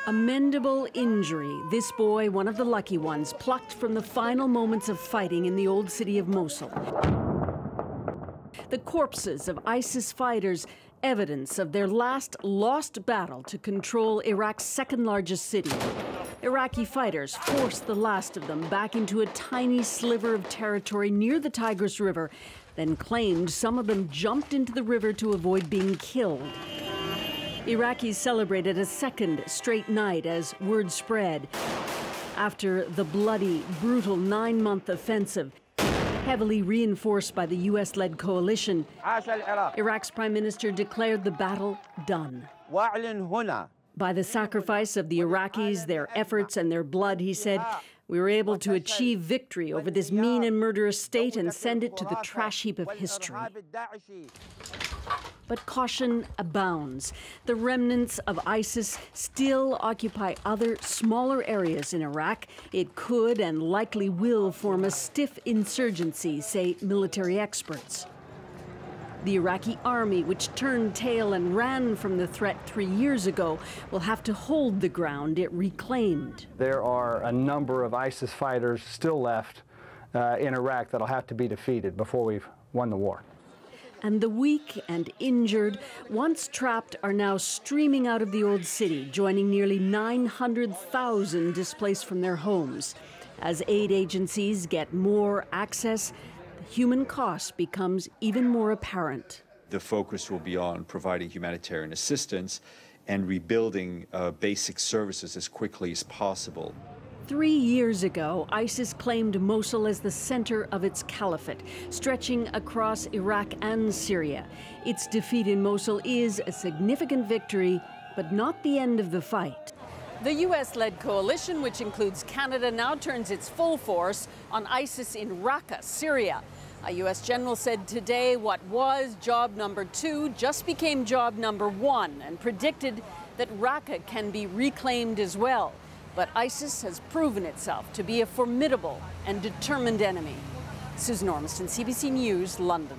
A mendable injury. This boy, one of the lucky ones, plucked from the final moments of fighting in the old city of Mosul. The corpses of ISIS fighters, evidence of their last lost battle to control Iraq's second-largest city. Iraqi fighters forced the last of them back into a tiny sliver of territory near the Tigris River, then claimed some of them jumped into the river to avoid being killed. Iraqis celebrated a second straight night as word spread. After the bloody, brutal 9-month offensive, heavily reinforced by the U.S.-led coalition, Iraq's prime minister declared the battle done. By the sacrifice of the Iraqis, their efforts and their blood, he said, we were able to achieve victory over this mean and murderous state and send it to the trash heap of history. But caution abounds. The remnants of ISIS still occupy other, smaller areas in Iraq. It could and likely will form a stiff insurgency, say military experts. The Iraqi army, which turned tail and ran from the threat 3 years ago, will have to hold the ground it reclaimed. There are a number of ISIS fighters still left in Iraq that'll have to be defeated before we've won the war. And the weak and injured, once trapped, are now streaming out of the old city, joining nearly 900,000 displaced from their homes. As aid agencies get more access, the human cost becomes even more apparent. The focus will be on providing humanitarian assistance and rebuilding basic services as quickly as possible. 3 years ago, ISIS claimed Mosul as the center of its caliphate, stretching across Iraq and Syria. Its defeat in Mosul is a significant victory, but not the end of the fight. The U.S.-led coalition, which includes Canada, now turns its full force on ISIS in Raqqa, Syria. A U.S. general said today what was job number 2 just became job number 1 and predicted that Raqqa can be reclaimed as well. But ISIS has proven itself to be a formidable and determined enemy. Susan Ormiston, CBC News, London.